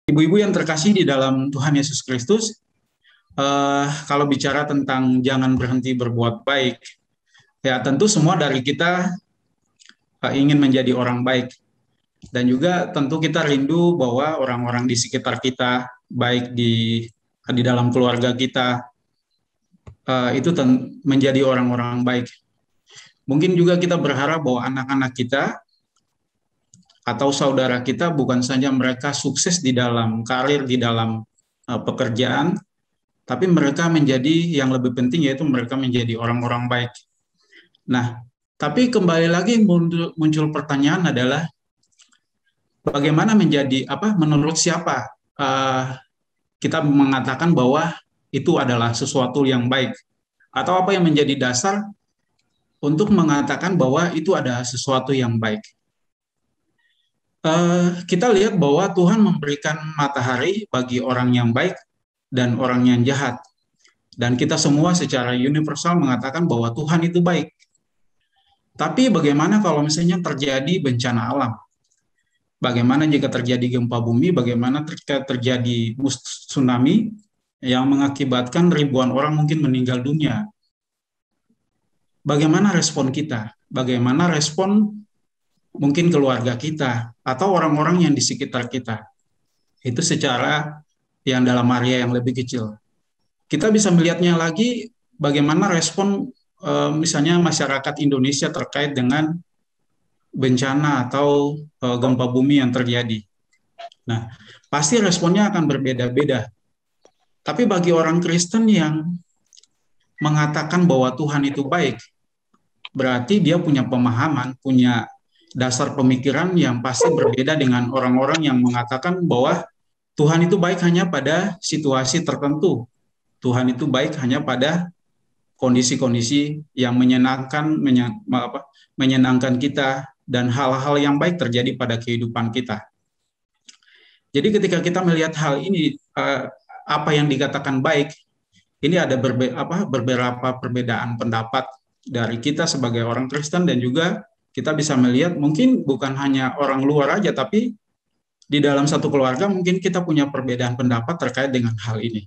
Ibu-ibu yang terkasih di dalam Tuhan Yesus Kristus, kalau bicara tentang jangan berhenti berbuat baik, ya tentu semua dari kita ingin menjadi orang baik. Dan juga tentu kita rindu bahwa orang-orang di sekitar kita, baik di dalam keluarga kita, itu menjadi orang-orang baik. Mungkin juga kita berharap bahwa anak-anak kita atau saudara kita bukan saja mereka sukses di dalam karir, di dalam pekerjaan, tapi mereka menjadi yang lebih penting yaitu mereka menjadi orang-orang baik. Nah, tapi kembali lagi muncul pertanyaan adalah bagaimana menurut siapa kita mengatakan bahwa itu adalah sesuatu yang baik, atau apa yang menjadi dasar untuk mengatakan bahwa itu adalah sesuatu yang baik. Kita lihat bahwa Tuhan memberikan matahari bagi orang yang baik dan orang yang jahat. Dan kita semua secara universal mengatakan bahwa Tuhan itu baik. Tapi bagaimana kalau misalnya terjadi bencana alam? Bagaimana jika terjadi gempa bumi? Bagaimana jika terjadi tsunami yang mengakibatkan ribuan orang mungkin meninggal dunia? Bagaimana respon kita? Bagaimana respon mungkin keluarga kita atau orang-orang yang di sekitar kita? Itu secara yang dalam area yang lebih kecil. Kita bisa melihatnya lagi bagaimana respon misalnya masyarakat Indonesia terkait dengan bencana atau gempa bumi yang terjadi. Nah, pasti responnya akan berbeda-beda. Tapi bagi orang Kristen yang mengatakan bahwa Tuhan itu baik, berarti dia punya pemahaman, punya dasar pemikiran yang pasti berbeda dengan orang-orang yang mengatakan bahwa Tuhan itu baik hanya pada situasi tertentu. Tuhan itu baik hanya pada kondisi-kondisi yang menyenangkan kita dan hal-hal yang baik terjadi pada kehidupan kita. Jadi ketika kita melihat hal ini, apa yang dikatakan baik, ini ada beberapa perbedaan pendapat dari kita sebagai orang Kristen, dan juga kita bisa melihat mungkin bukan hanya orang luar aja, tapi di dalam satu keluarga mungkin kita punya perbedaan pendapat terkait dengan hal ini.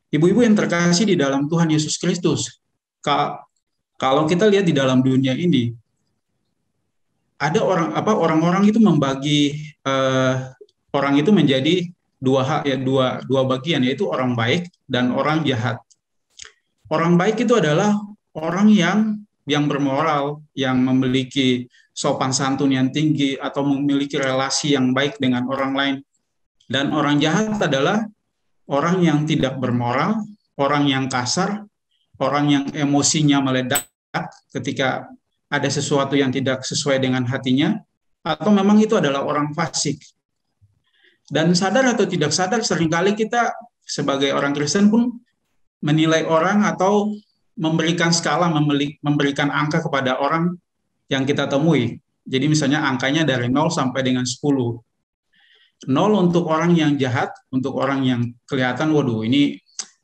Ibu-ibu yang terkasih di dalam Tuhan Yesus Kristus, kalau kita lihat di dalam dunia ini, ada orang-orang itu membagi orang itu menjadi dua bagian, yaitu orang baik dan orang jahat. Orang baik itu adalah orang yang bermoral, yang memiliki sopan santun yang tinggi atau memiliki relasi yang baik dengan orang lain. Dan orang jahat adalah orang yang tidak bermoral, orang yang kasar, orang yang emosinya meledak ketika ada sesuatu yang tidak sesuai dengan hatinya, atau memang itu adalah orang fasik. Dan sadar atau tidak sadar, seringkali kita sebagai orang Kristen pun menilai orang atau memberikan skala, memberikan angka kepada orang yang kita temui. Jadi misalnya angkanya dari 0 sampai dengan 10. 0 untuk orang yang jahat, untuk orang yang kelihatan, waduh ini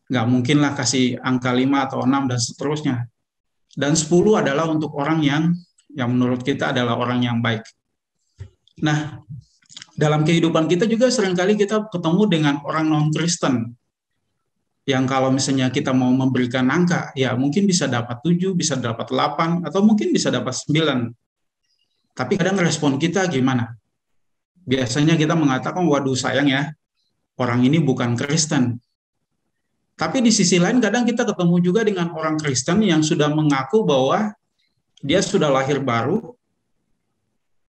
nggak mungkin lah kasih angka 5 atau 6 dan seterusnya. Dan 10 adalah untuk orang yang menurut kita adalah orang yang baik. Nah, dalam kehidupan kita juga seringkali kita ketemu dengan orang non-Kristen, yang kalau misalnya kita mau memberikan angka, ya mungkin bisa dapat 7, bisa dapat 8, atau mungkin bisa dapat 9. Tapi kadang respon kita gimana? Biasanya kita mengatakan, waduh sayang ya, orang ini bukan Kristen. Tapi di sisi lain kadang kita ketemu juga dengan orang Kristen yang sudah mengaku bahwa dia sudah lahir baru.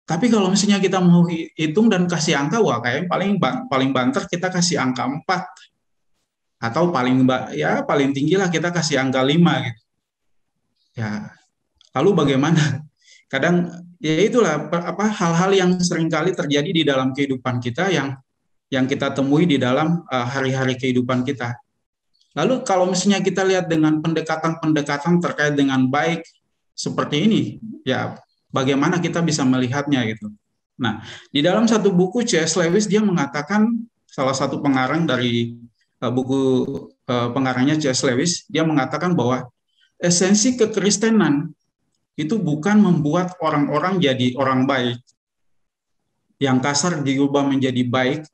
Tapi kalau misalnya kita mau hitung dan kasih angka, wah kayaknya paling banter kita kasih angka 4. Atau paling tinggi lah kita kasih angka 5 gitu. Ya, lalu bagaimana? Kadang ya itulah hal-hal yang seringkali terjadi di dalam kehidupan kita yang kita temui di dalam hari-hari kehidupan kita. Lalu kalau misalnya kita lihat dengan pendekatan-pendekatan terkait dengan baik seperti ini, ya bagaimana kita bisa melihatnya gitu. Nah, di dalam satu buku C.S. Lewis dia mengatakan, salah satu pengarang dari buku pengarangnya C.S. Lewis, dia mengatakan bahwa esensi kekristenan itu bukan membuat orang-orang jadi orang baik, yang kasar diubah menjadi baik,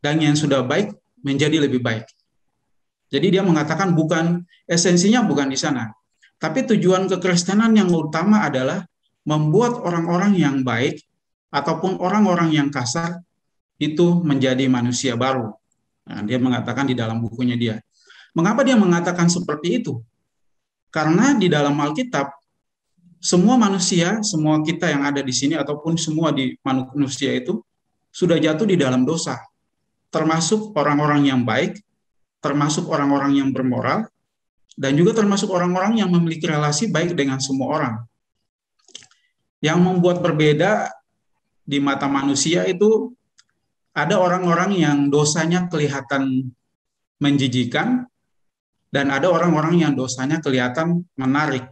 dan yang sudah baik menjadi lebih baik. Jadi dia mengatakan esensinya bukan di sana. Tapi tujuan kekristenan yang utama adalah membuat orang-orang yang baik ataupun orang-orang yang kasar itu menjadi manusia baru. Nah, dia mengatakan di dalam bukunya dia. Mengapa dia mengatakan seperti itu? Karena di dalam Alkitab, semua manusia, semua kita yang ada di sini ataupun semua di manusia itu sudah jatuh di dalam dosa. Termasuk orang-orang yang baik, termasuk orang-orang yang bermoral, dan juga termasuk orang-orang yang memiliki relasi baik dengan semua orang. Yang membuat berbeda di mata manusia itu ada orang-orang yang dosanya kelihatan menjijikan, dan ada orang-orang yang dosanya kelihatan menarik.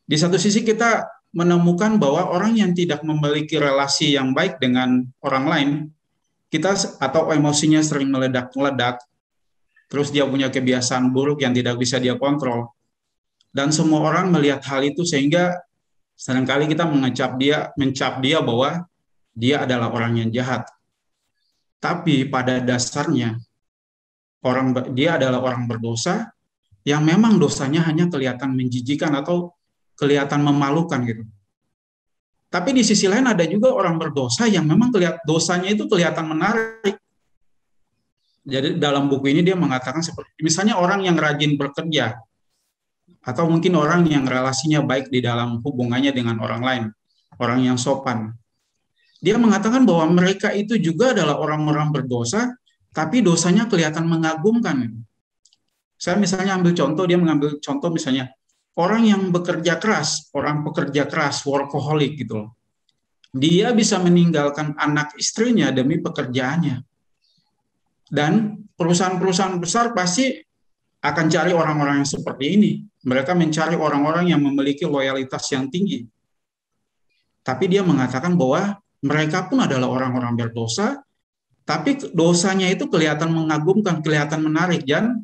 Di satu sisi kita menemukan bahwa orang yang tidak memiliki relasi yang baik dengan orang lain, kita atau emosinya sering meledak-meledak, terus dia punya kebiasaan buruk yang tidak bisa dia kontrol, dan semua orang melihat hal itu sehingga seringkali kita mencap dia bahwa dia adalah orang yang jahat. Tapi pada dasarnya dia adalah orang berdosa yang memang dosanya hanya kelihatan menjijikan atau kelihatan memalukan gitu. Tapi di sisi lain ada juga orang berdosa yang memang dosanya itu kelihatan menarik. Jadi dalam buku ini dia mengatakan seperti misalnya orang yang rajin bekerja atau mungkin orang yang relasinya baik di dalam hubungannya dengan orang lain, orang yang sopan. Dia mengatakan bahwa mereka itu juga adalah orang-orang berdosa, tapi dosanya kelihatan mengagumkan. Saya misalnya ambil contoh, dia mengambil contoh misalnya orang yang bekerja keras, orang pekerja keras, workaholic gitu loh. Dia bisa meninggalkan anak istrinya demi pekerjaannya. Dan perusahaan-perusahaan besar pasti akan cari orang-orang yang seperti ini. Mereka mencari orang-orang yang memiliki loyalitas yang tinggi. Tapi dia mengatakan bahwa mereka pun adalah orang-orang berdosa, tapi dosanya itu kelihatan mengagumkan, kelihatan menarik. Dan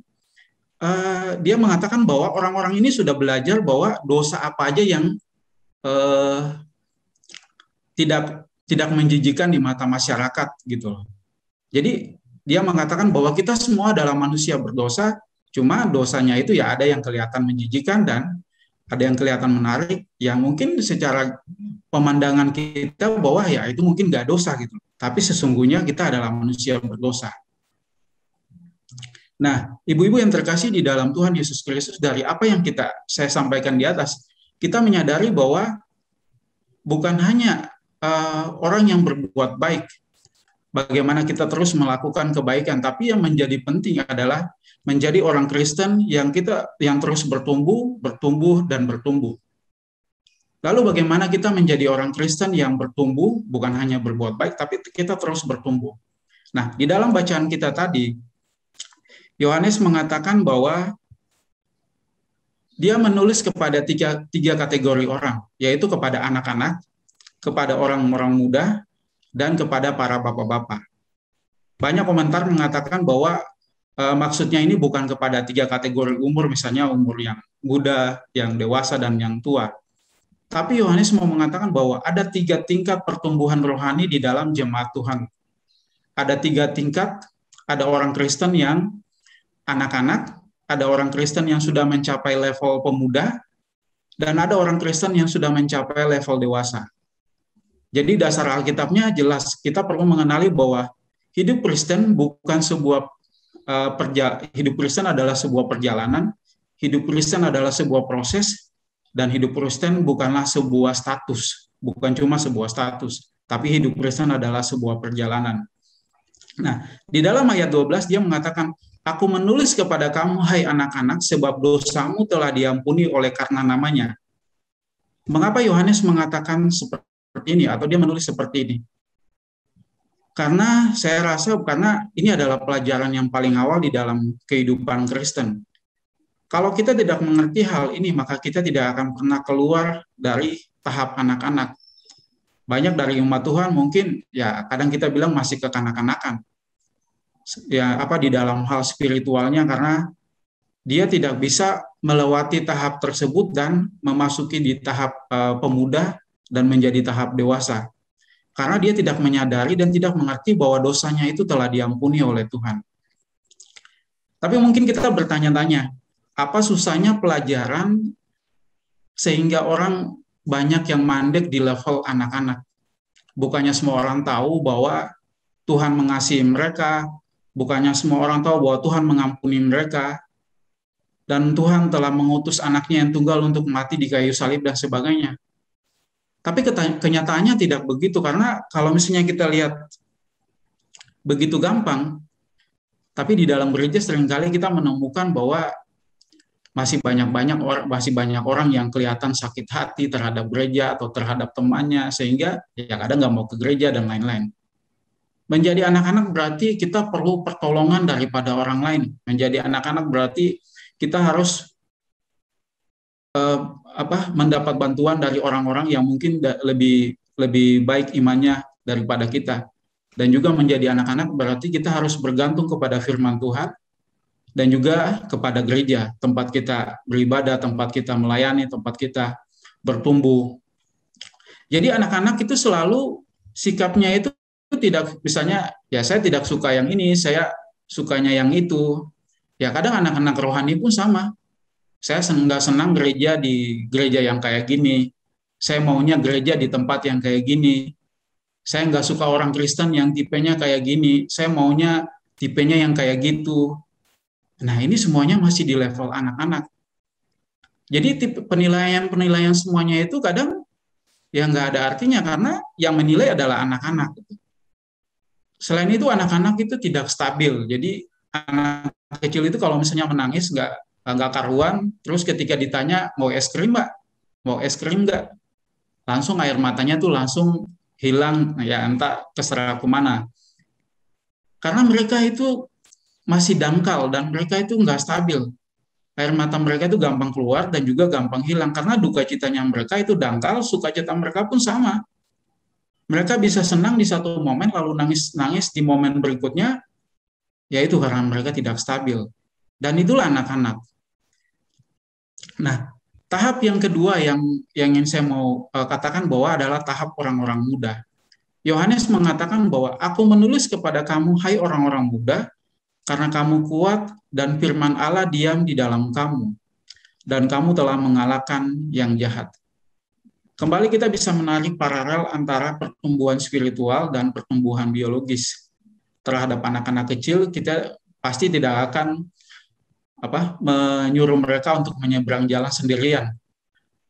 dia mengatakan bahwa orang-orang ini sudah belajar bahwa dosa apa aja yang tidak menjijikan di mata masyarakat gitu loh. Jadi dia mengatakan bahwa kita semua adalah manusia berdosa, cuma dosanya itu ya ada yang kelihatan menjijikan dan ada yang kelihatan menarik, yang mungkin secara pemandangan kita bahwa ya itu mungkin nggak dosa gitu. Tapi sesungguhnya kita adalah manusia berdosa. Nah, ibu-ibu yang terkasih di dalam Tuhan Yesus Kristus, dari apa yang saya sampaikan di atas, kita menyadari bahwa bukan hanya orang yang berbuat baik, bagaimana kita terus melakukan kebaikan, tapi yang menjadi penting adalah menjadi orang Kristen yang terus bertumbuh dan bertumbuh. Lalu bagaimana kita menjadi orang Kristen yang bertumbuh, bukan hanya berbuat baik, tapi kita terus bertumbuh. Nah, di dalam bacaan kita tadi, Yohanes mengatakan bahwa dia menulis kepada tiga kategori orang, yaitu kepada anak-anak, kepada orang-orang muda, dan kepada para bapak-bapak. Banyak komentar mengatakan bahwa maksudnya ini bukan kepada tiga kategori umur, misalnya umur yang muda, yang dewasa, dan yang tua. Tapi Yohanes mau mengatakan bahwa ada 3 tingkat pertumbuhan rohani di dalam jemaat Tuhan. Ada 3 tingkat, ada orang Kristen yang anak-anak, ada orang Kristen yang sudah mencapai level pemuda, dan ada orang Kristen yang sudah mencapai level dewasa. Jadi dasar Alkitabnya jelas, kita perlu mengenali bahwa hidup Kristen bukan sebuah hidup Kristen adalah sebuah perjalanan, hidup Kristen adalah sebuah proses, dan hidup Kristen bukanlah sebuah status, bukan cuma sebuah status, tapi hidup Kristen adalah sebuah perjalanan. Nah, di dalam ayat 12 dia mengatakan, aku menulis kepada kamu, hai anak-anak, sebab dosamu telah diampuni oleh karena namanya. Mengapa Yohanes mengatakan seperti ini, atau dia menulis seperti ini? Karena saya rasa karena ini adalah pelajaran yang paling awal di dalam kehidupan Kristen. Kalau kita tidak mengerti hal ini, maka kita tidak akan pernah keluar dari tahap anak-anak. Banyak dari umat Tuhan mungkin ya kadang kita bilang masih kekanak-kanakan. Ya di dalam hal spiritualnya, karena dia tidak bisa melewati tahap tersebut dan memasuki di tahap pemuda dan menjadi tahap dewasa. karena dia tidak menyadari dan tidak mengerti bahwa dosanya itu telah diampuni oleh Tuhan. Tapi mungkin kita bertanya-tanya, apa susahnya pelajaran sehingga orang banyak yang mandek di level anak-anak? Bukannya semua orang tahu bahwa Tuhan mengasihi mereka, bukannya semua orang tahu bahwa Tuhan mengampuni mereka, dan Tuhan telah mengutus anaknya yang tunggal untuk mati di kayu salib dan sebagainya. Tapi kenyataannya tidak begitu, karena kalau misalnya kita lihat begitu gampang, tapi di dalam gereja seringkali kita menemukan bahwa masih banyak orang yang kelihatan sakit hati terhadap gereja atau terhadap temannya, sehingga ya kadang nggak mau ke gereja dan lain-lain. Menjadi anak-anak berarti kita perlu pertolongan daripada orang lain. Menjadi anak-anak berarti kita harus mendapat bantuan dari orang-orang yang mungkin lebih baik imannya daripada kita. Dan juga menjadi anak-anak berarti kita harus bergantung kepada firman Tuhan dan juga kepada gereja, tempat kita beribadah, tempat kita melayani, tempat kita bertumbuh. Jadi anak-anak itu selalu sikapnya itu tidak, misalnya ya saya tidak suka yang ini, saya sukanya yang itu. Ya kadang anak-anak rohani pun sama. Saya nggak senang gereja di gereja yang kayak gini. Saya maunya gereja di tempat yang kayak gini. Saya nggak suka orang Kristen yang tipenya kayak gini. Saya maunya tipenya yang kayak gitu. Nah, ini semuanya masih di level anak-anak. Jadi tipe penilaian-penilaian semuanya itu kadang ya nggak ada artinya, karena yang menilai adalah anak-anak. Selain itu, anak-anak itu tidak stabil. Jadi anak kecil itu kalau misalnya menangis nggak karuan, terus ketika ditanya mau es krim mbak, mau es krim nggak, langsung air matanya tuh langsung hilang, ya entah terserah kemana. Karena mereka itu masih dangkal dan mereka itu nggak stabil. Air mata mereka itu gampang keluar dan juga gampang hilang karena duka citanya mereka itu dangkal, sukacita mereka pun sama. Mereka bisa senang di satu momen lalu nangis di momen berikutnya, yaitu karena mereka tidak stabil. Dan itulah anak-anak. Nah, tahap yang kedua yang ingin saya mau katakan bahwa adalah tahap orang-orang muda. Yohanes mengatakan bahwa aku menulis kepada kamu, hai orang-orang muda, karena kamu kuat dan firman Allah diam di dalam kamu, dan kamu telah mengalahkan yang jahat. Kembali kita bisa menarik paralel antara pertumbuhan spiritual dan pertumbuhan biologis. Terhadap anak-anak kecil, kita pasti tidak akan menyuruh mereka untuk menyeberang jalan sendirian.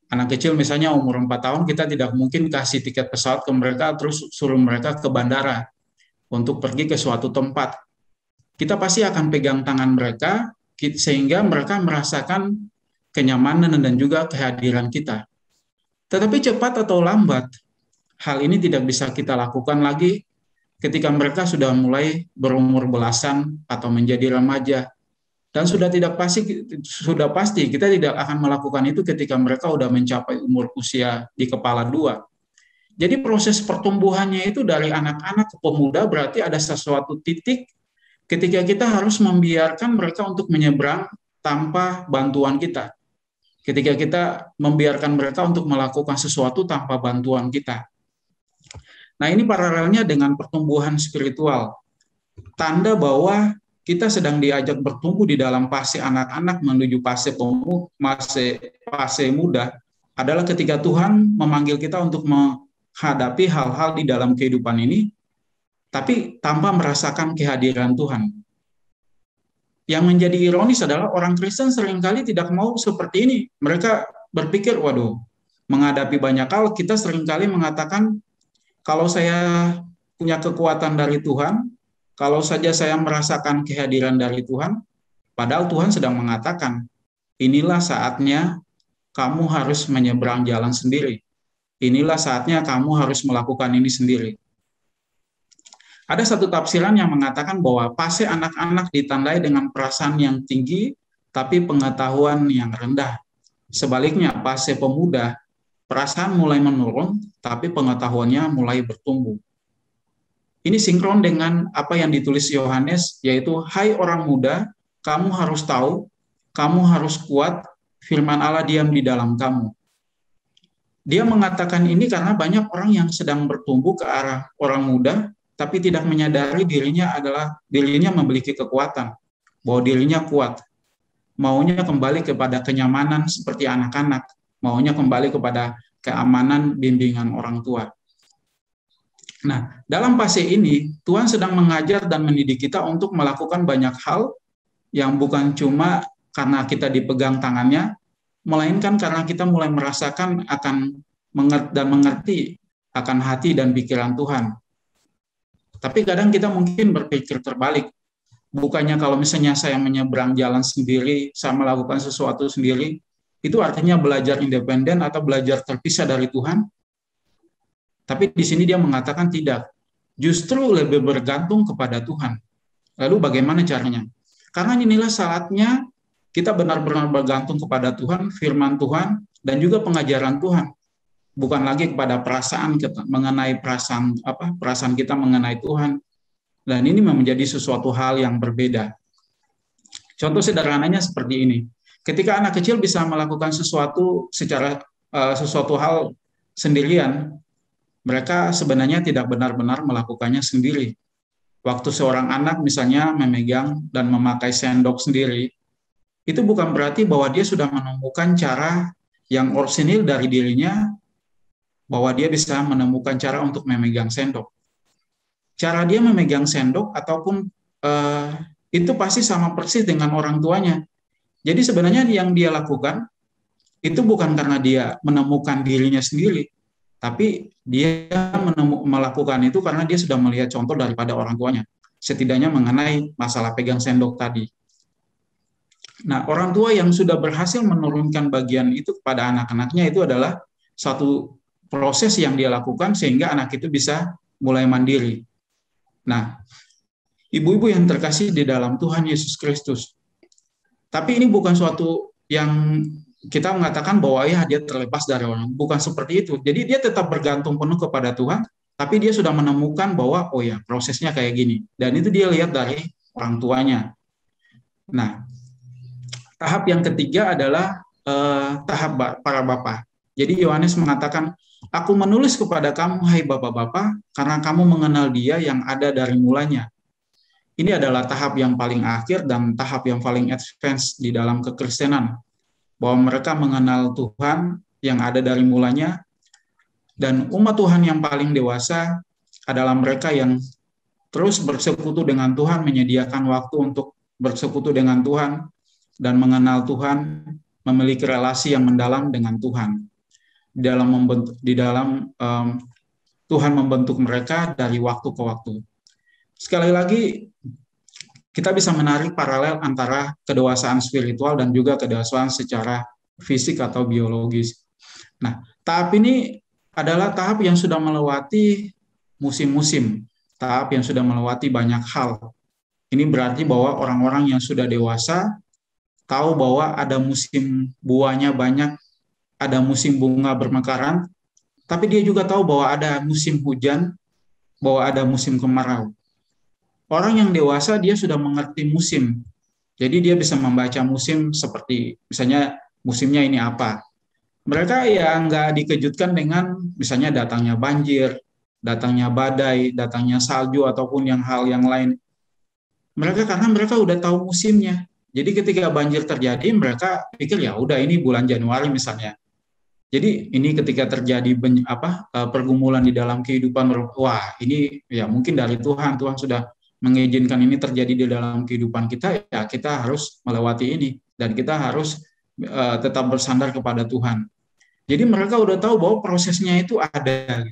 Anak kecil misalnya umur 4 tahun, kita tidak mungkin kasih tiket pesawat ke mereka, terus suruh mereka ke bandara untuk pergi ke suatu tempat. Kita pasti akan pegang tangan mereka, sehingga mereka merasakan kenyamanan dan juga kehadiran kita. Tetapi cepat atau lambat, hal ini tidak bisa kita lakukan lagi ketika mereka sudah mulai berumur belasan atau menjadi remaja. Dan sudah pasti kita tidak akan melakukan itu ketika mereka sudah mencapai umur usia di kepala 2. Jadi proses pertumbuhannya itu dari anak-anak ke pemuda berarti ada sesuatu titik ketika kita harus membiarkan mereka untuk menyeberang tanpa bantuan kita. Ketika kita membiarkan mereka untuk melakukan sesuatu tanpa bantuan kita. Nah, ini paralelnya dengan pertumbuhan spiritual. Tanda bahwa kita sedang diajak bertumbuh di dalam fase anak-anak menuju fase muda adalah ketika Tuhan memanggil kita untuk menghadapi hal-hal di dalam kehidupan ini, tapi tanpa merasakan kehadiran Tuhan. Yang menjadi ironis adalah orang Kristen seringkali tidak mau seperti ini. Mereka berpikir, waduh, menghadapi banyak hal, kita seringkali mengatakan, kalau saya punya kekuatan dari Tuhan, kalau saja saya merasakan kehadiran dari Tuhan, padahal Tuhan sedang mengatakan, inilah saatnya kamu harus menyeberang jalan sendiri. Inilah saatnya kamu harus melakukan ini sendiri. Ada satu tafsiran yang mengatakan bahwa fase anak-anak ditandai dengan perasaan yang tinggi, tapi pengetahuan yang rendah. Sebaliknya, fase pemuda, perasaan mulai menurun, tapi pengetahuannya mulai bertumbuh. Ini sinkron dengan apa yang ditulis Yohanes, yaitu, hai orang muda, kamu harus tahu, kamu harus kuat, firman Allah diam di dalam kamu. Dia mengatakan ini karena banyak orang yang sedang bertumbuh ke arah orang muda, tapi tidak menyadari dirinya memiliki kekuatan, bahwa dirinya kuat, maunya kembali kepada kenyamanan seperti anak-anak, maunya kembali kepada keamanan bimbingan orang tua. Nah, dalam fase ini, Tuhan sedang mengajar dan mendidik kita untuk melakukan banyak hal yang bukan cuma karena kita dipegang tangannya, melainkan karena kita mulai merasakan akan mengerti akan hati dan pikiran Tuhan. Tapi kadang kita mungkin berpikir terbalik. Bukannya kalau misalnya saya menyeberang jalan sendiri, saya melakukan sesuatu sendiri, itu artinya belajar independen atau belajar terpisah dari Tuhan? Tapi di sini dia mengatakan tidak. Justru lebih bergantung kepada Tuhan. Lalu bagaimana caranya? Karena inilah saatnya kita benar-benar bergantung kepada Tuhan, firman Tuhan, dan juga pengajaran Tuhan. Bukan lagi kepada perasaan mengenai perasaan kita mengenai Tuhan. Dan ini menjadi sesuatu hal yang berbeda. Contoh sederhananya seperti ini. Ketika anak kecil bisa melakukan sesuatu hal sendirian, mereka sebenarnya tidak benar-benar melakukannya sendiri. Waktu seorang anak misalnya memegang dan memakai sendok sendiri, itu bukan berarti bahwa dia sudah menemukan cara yang orisinil dari dirinya, bahwa dia bisa menemukan cara untuk memegang sendok. Cara dia memegang sendok ataupun itu pasti sama persis dengan orang tuanya. Jadi sebenarnya yang dia lakukan itu bukan karena dia menemukan dirinya sendiri, tapi dia melakukan itu karena dia sudah melihat contoh daripada orang tuanya, setidaknya mengenai masalah pegang sendok tadi. Nah, orang tua yang sudah berhasil menurunkan bagian itu kepada anak-anaknya itu adalah satu proses yang dia lakukan sehingga anak itu bisa mulai mandiri. Nah, ibu-ibu yang terkasih di dalam Tuhan Yesus Kristus, tapi ini bukan suatu yang kita mengatakan bahwa ya dia terlepas dari orang. Bukan seperti itu. Jadi dia tetap bergantung penuh kepada Tuhan, tapi dia sudah menemukan bahwa oh ya prosesnya kayak gini. Dan itu dia lihat dari orang tuanya. Nah, tahap yang ketiga adalah tahap para bapa. Jadi Yohanes mengatakan, aku menulis kepada kamu, hai bapak-bapak, karena kamu mengenal dia yang ada dari mulanya. Ini adalah tahap yang paling akhir dan tahap yang paling advance di dalam kekristenan. Bahwa mereka mengenal Tuhan yang ada dari mulanya, dan umat Tuhan yang paling dewasa adalah mereka yang terus bersekutu dengan Tuhan, menyediakan waktu untuk bersekutu dengan Tuhan, dan mengenal Tuhan, memiliki relasi yang mendalam dengan Tuhan. Tuhan membentuk mereka dari waktu ke waktu. Sekali lagi, kita bisa menarik paralel antara kedewasaan spiritual dan juga kedewasaan secara fisik atau biologis. Nah, tahap ini adalah tahap yang sudah melewati musim-musim, tahap yang sudah melewati banyak hal. Ini berarti bahwa orang-orang yang sudah dewasa tahu bahwa ada musim buahnya banyak, ada musim bunga bermekaran, tapi dia juga tahu bahwa ada musim hujan, bahwa ada musim kemarau. Orang yang dewasa dia sudah mengerti musim. Jadi dia bisa membaca musim seperti misalnya musimnya ini apa. Mereka ya nggak dikejutkan dengan misalnya datangnya banjir, datangnya badai, datangnya salju ataupun hal yang lain. Karena mereka udah tahu musimnya. Jadi ketika banjir terjadi mereka pikir ya udah ini bulan Januari misalnya. Jadi ini ketika terjadi pergumulan di dalam kehidupan, wah ini ya mungkin dari Tuhan sudah mengizinkan ini terjadi di dalam kehidupan kita, ya kita harus melewati ini dan kita harus tetap bersandar kepada Tuhan. Jadi mereka udah tahu bahwa prosesnya itu ada.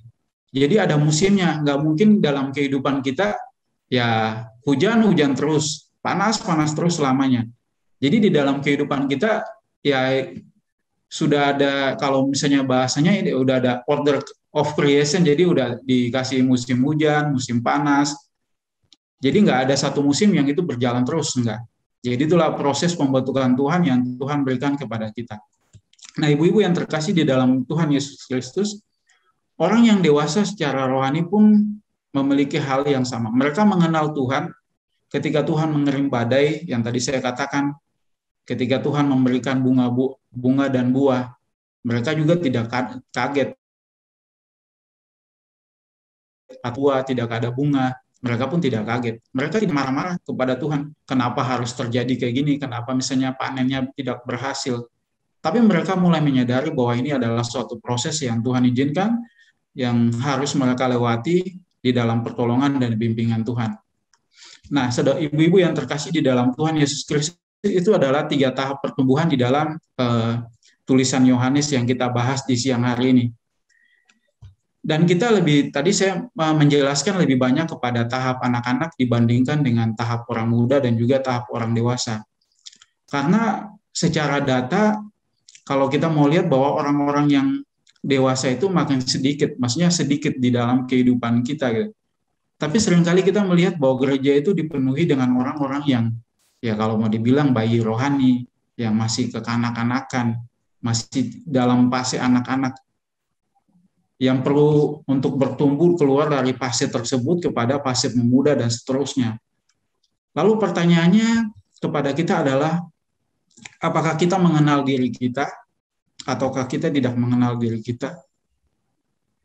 Jadi ada musimnya, nggak mungkin dalam kehidupan kita ya hujan terus, panas terus selamanya. Jadi di dalam kehidupan kita ya sudah ada, kalau misalnya bahasanya ini udah ada order of creation, jadi udah dikasih musim hujan, musim panas. Jadi nggak ada satu musim yang itu berjalan terus, enggak. Jadi itulah proses pembentukan Tuhan yang Tuhan berikan kepada kita. Nah, ibu-ibu yang terkasih di dalam Tuhan Yesus Kristus, orang yang dewasa secara rohani pun memiliki hal yang sama. Mereka mengenal Tuhan ketika Tuhan mengirim badai, yang tadi saya katakan, ketika Tuhan memberikan bunga dan buah, Mereka juga tidak kaget, tua tidak ada bunga, mereka pun tidak kaget. Mereka tidak marah-marah kepada Tuhan, kenapa harus terjadi kayak gini, kenapa misalnya panennya tidak berhasil. Tapi mereka mulai menyadari bahwa ini adalah suatu proses yang Tuhan izinkan, yang harus mereka lewati di dalam pertolongan dan bimbingan Tuhan. Nah, saudara ibu-ibu yang terkasih di dalam Tuhan Yesus Kristus, itu adalah 3 tahap pertumbuhan di dalam tulisan Yohanes yang kita bahas di siang hari ini. Dan kita tadi saya menjelaskan lebih banyak kepada tahap anak-anak dibandingkan dengan tahap orang muda dan juga tahap orang dewasa. Karena secara data, kalau kita mau lihat bahwa orang-orang yang dewasa itu makin sedikit, maksudnya sedikit di dalam kehidupan kita gitu. Tapi seringkali kita melihat bahwa gereja itu dipenuhi dengan orang-orang yang, ya kalau mau dibilang bayi rohani, yang masih kekanak-kanakan, masih dalam fase anak-anak, yang perlu untuk bertumbuh keluar dari fase tersebut kepada fase pemuda dan seterusnya. Lalu pertanyaannya kepada kita adalah, apakah kita mengenal diri kita, ataukah kita tidak mengenal diri kita?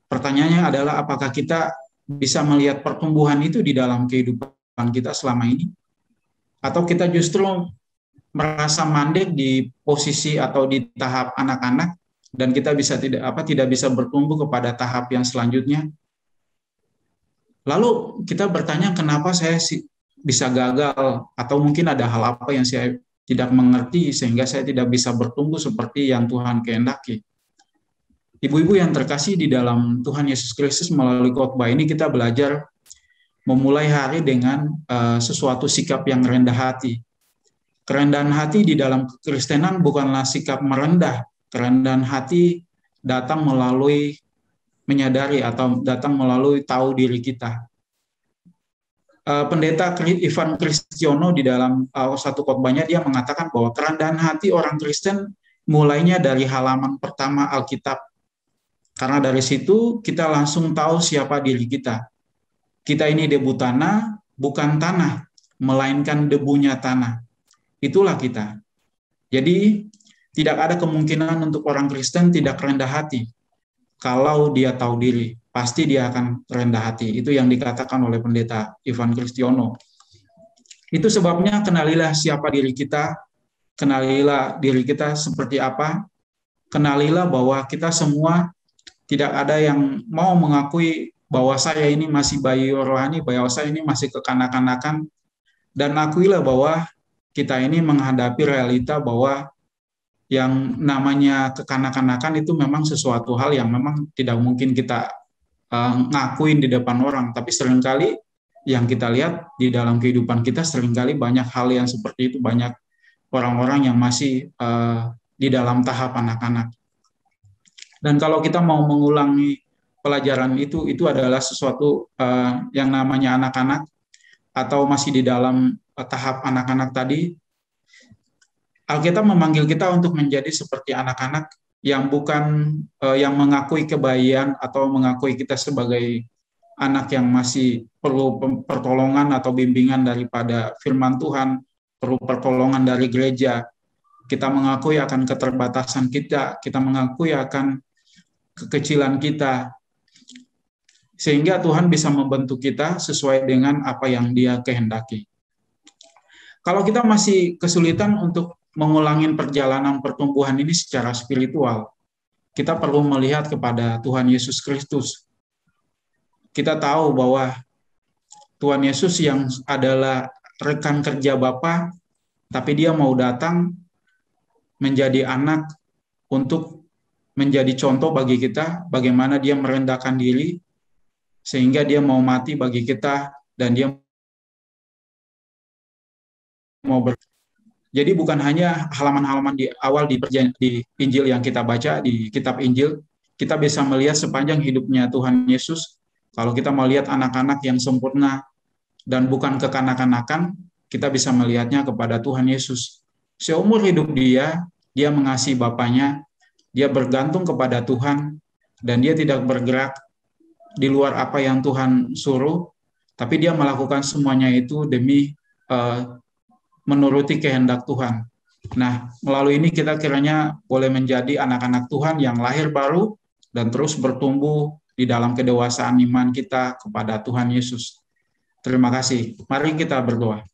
Pertanyaannya adalah, apakah kita bisa melihat pertumbuhan itu di dalam kehidupan kita selama ini? Atau kita justru merasa mandek di posisi atau di tahap anak-anak, dan kita tidak bisa bertumbuh kepada tahap yang selanjutnya. Lalu kita bertanya, kenapa saya bisa gagal, atau mungkin ada hal apa yang saya tidak mengerti sehingga saya tidak bisa bertumbuh seperti yang Tuhan kehendaki. Ibu-ibu yang terkasih di dalam Tuhan Yesus Kristus, melalui khotbah ini kita belajar memulai hari dengan sesuatu sikap yang rendah hati. Kerendahan hati di dalam kekristenan bukanlah sikap merendah. Kerendahan hati datang melalui menyadari atau datang melalui tahu diri kita. Pendeta Ivan Kristiono di dalam satu khotbahnya, dia mengatakan bahwa kerendahan hati orang Kristen mulainya dari halaman pertama Alkitab. Karena dari situ kita langsung tahu siapa diri kita. Kita ini debu tanah, bukan tanah, melainkan debunya tanah. Itulah kita. Jadi tidak ada kemungkinan untuk orang Kristen tidak rendah hati. Kalau dia tahu diri, pasti dia akan rendah hati. Itu yang dikatakan oleh pendeta Ivan Kristiono. Itu sebabnya kenalilah siapa diri kita, kenalilah diri kita seperti apa, kenalilah bahwa kita semua tidak ada yang mau mengakui bahwa saya ini masih bayi rohani, bahwa saya ini masih kekanak-kanakan, dan akuilah bahwa kita ini menghadapi realita bahwa yang namanya kekanak-kanakan itu memang sesuatu hal yang memang tidak mungkin kita ngakuin di depan orang, tapi seringkali yang kita lihat di dalam kehidupan kita, seringkali banyak hal yang seperti itu, banyak orang-orang yang masih di dalam tahap anak-anak. Dan kalau kita mau mengulangi pelajaran itu adalah sesuatu yang namanya anak-anak, atau masih di dalam tahap anak-anak tadi. Alkitab memanggil kita untuk menjadi seperti anak-anak yang bukan yang mengakui kebahagiaan atau mengakui kita sebagai anak yang masih perlu pertolongan atau bimbingan daripada firman Tuhan, perlu pertolongan dari gereja. Kita mengakui akan keterbatasan kita mengakui akan kekecilan kita, sehingga Tuhan bisa membentuk kita sesuai dengan apa yang Dia kehendaki. Kalau kita masih kesulitan untuk mengulangi perjalanan pertumbuhan ini secara spiritual, kita perlu melihat kepada Tuhan Yesus Kristus. Kita tahu bahwa Tuhan Yesus yang adalah rekan kerja Bapa, tapi Dia mau datang menjadi anak untuk menjadi contoh bagi kita, bagaimana Dia merendahkan diri, sehingga Dia mau mati bagi kita, dan Dia mau Jadi bukan hanya halaman-halaman di awal di Injil yang kita baca, di kitab Injil, kita bisa melihat sepanjang hidupnya Tuhan Yesus. Kalau kita melihat anak-anak yang sempurna dan bukan kekanak-kanakan, kita bisa melihatnya kepada Tuhan Yesus. Seumur hidup dia mengasihi Bapaknya, dia bergantung kepada Tuhan, dan dia tidak bergerak di luar apa yang Tuhan suruh, tapi dia melakukan semuanya itu demi menuruti kehendak Tuhan. Nah, melalui ini kita kiranya boleh menjadi anak-anak Tuhan yang lahir baru dan terus bertumbuh di dalam kedewasaan iman kita kepada Tuhan Yesus. Terima kasih. Mari kita berdoa.